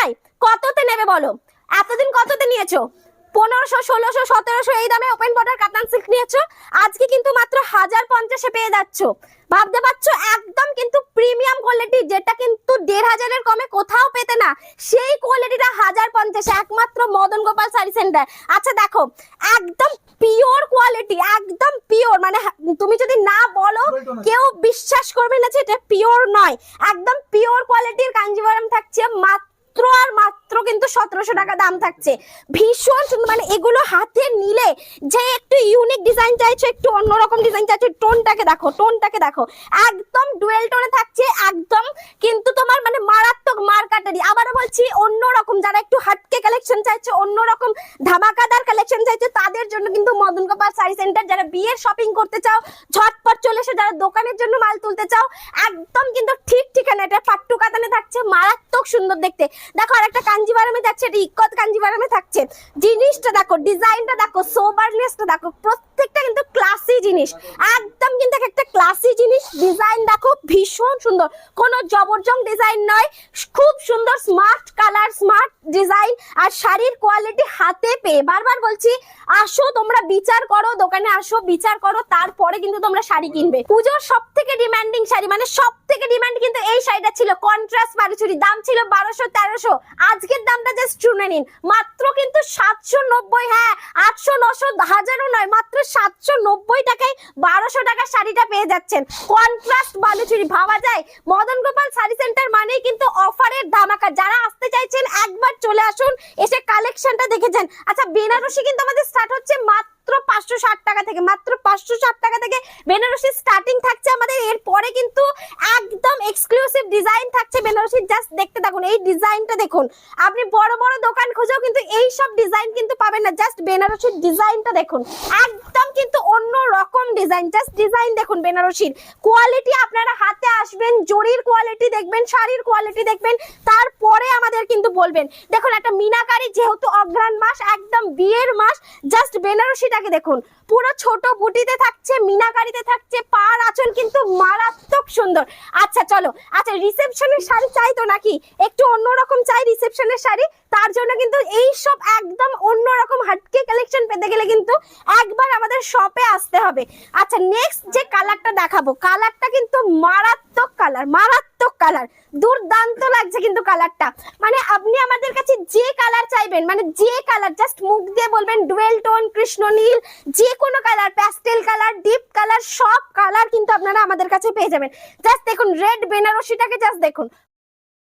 ভাই কততে নেবে বলো? এতদিন কততে নিয়েছো? 1500, 1600, 1700 এই দামে ওপেন বর্ডার কাতান সিল্ক নিয়েছো, আজকে কিন্তু মাত্র 1050-এ পেয়ে যাচ্ছ। ভাবতে পারছো? একদম কিন্তু প্রিমিয়াম কোয়ালিটি, যেটা কিন্তু 1500-এর কমে কোথাও পেতে না, সেই কোয়ালিটিটা 1050 একমাত্র মদন গোপাল শাড়ি সেন্টার। আচ্ছা দেখো, একদম পিওর কোয়ালিটি, একদম পিওর, মানে তুমি যদি না বলো কেউ বিশ্বাস করবে না যে এটা পিওর নয়। একদম পিওর কোয়ালিটির কাঞ্জিভারাম থাকছে মাত্র আর মাত্র কিন্তু 1700 টাকা দাম থাকছে। ভীষণ সুন্দর, মানে এগুলো হাতে নিলে যে একটু ইউনিক ডিজাইন চাইছো, একটু অন্যরকম ডিজাইন চাইছো, টোনটাকে দেখো, টোনটাকে দেখো, একদম ডুয়েল টোনে থাকছে, একদম কিন্তু তোমার মানে মারাত্মক মার্কাটারি। আবারও বলছি, অন্যরকম, যারা একটু হাটকে কালেকশন চাইছো, অন্যরকম ধামাকাদার কালেকশন চাইছো, তাদের জন্য কিন্তু মদন গোপাল শাড়ি সেন্টার। যারা বিয়ের শপিং করতে চাও ঝটপট চলে এসে, যারা দোকানের জন্য মাল তুলতে চাও, একদম কিন্তু ঠিক ঠিকানা। এটা পাট্টু কাতানে থাকছে, মারাত্মক সুন্দর দেখতে। দেখো আরেকটা কাঞ্জিভারামে যাচ্ছে, এটা ইক্কত কাঞ্জিভারামে থাকছে। জিনিসটা দেখো, ডিজাইনটা দেখো, সোবারনেসটা দেখো, প্রত্যেকটা কিন্তু ক্লাসি জিনিস, একদম কিন্তু একটা ক্লাসি জিনিস। ডিজাইন দেখো ভীষণ সুন্দর, কোনো জবরজং ডিজাইন নয়, খুব সুন্দর স্মার্ট কালার, স্মার্ট ডিজাইন, আর শাড়ির কোয়ালিটি হাতে পেয়ে। বারবার বলছি, আসো তোমরা বিচার করো, দোকানে আসো বিচার করো, তারপরে কিন্তু তোমরা শাড়ি কিনবে। পুজোর সব থেকে ডিমান্ডিং শাড়ি, মানে সব থেকে ডিমান্ড কিন্তু এই শাড়িটা ছিল, কন্ট্রাস্ট বালুচুরি। দাম ছিল 1200-1300, আজকের দামটা জাস্ট শুনে নিন, মাত্র কিন্তু 790। হ্যাঁ, 800, 900, 1000ও নয়, মাত্র 790 টাকায় 1200 টাকার শাড়িটা পেয়ে যাচ্ছেন। কন্ট্রাস্ট বালুচুরি, ভাবা যায়? মদন গোপাল শাড়ি সেন্টার মানেই কিন্তু অফারের ধামাকা। যারা আসতে চাইছেন একবার চলে আসুন, এসে কালেকশনটা দেখে যান। আচ্ছা, বেনারসি কিন্তু আমাদের স্টার্ট হচ্ছে মাত্র 560 টাকা থেকে, মাত্র 560 টাকা থেকে বেনারসি স্টার্টিং থাকছে আমাদের। এরপরে কিন্তু একদম এক্সক্লুসিভ ডিজাইন থাকছে বেনারসি। জাস্ট দেখতে থাকুন, এই ডিজাইনটা দেখুন। আপনি বড় বড় দোকান খুঁজেও কিন্তু এই সব ডিজাইন কিন্তু পাবেন না। জাস্ট বেনারসির ডিজাইনটা দেখুন, একদম কিন্তু অন্য রকম ডিজাইন। জাস্ট ডিজাইন দেখুন, বেনারসির কোয়ালিটি। আপনারা হাতে আসবেন, জরির কোয়ালিটি দেখবেন, শাড়ির কোয়ালিটি দেখবেন, তারপরে আমাদের কিন্তু বলবেন। দেখুন একটা মিনাকারি, যেহেতু অঘ্রাণ মাস, একদম বিয়ের মাস, জাস্ট বেনারসিটাকে দেখুন, পুরো ছোট বুটিতে থাকছে, মিনাকারিতে থাকছে, পার আঁচল কিন্তু মারাত্মক সুন্দর। আচ্ছা চলো, আচ্ছা রিসেপশনের শাড়ি চাই তো নাকি, একটু অন্যরকম চাই রিসেপশনের শাড়ি, তার জন্য কিন্তু এই সব একদম অন্যরকম হাটকে কালেকশন পেতে গেলে কিন্তু একবার আমাদের শপে আসতে হবে। আচ্ছা, নেক্সট যে কালারটা দেখাবো, কালারটা কিন্তু মারাত্মক কালার, মারাত্মক কালার, দুর্দান্ত লাগছে কিন্তু কালারটা। মানে আপনি আমাদের কাছে যে কালার চাইবেন, মানে যে কালার, জাস্ট মুখ দিয়ে বলবেন ডুয়েল টোন, কৃষ্ণ নীল, যে কোনো colour, pastel colour, deep colour, সব কালার কিন্তু আপনারা আমাদের কাছে পেয়ে যাবেন। জাস্ট দেখুন রেড বেনারসিটাকে, জাস্ট দেখুন,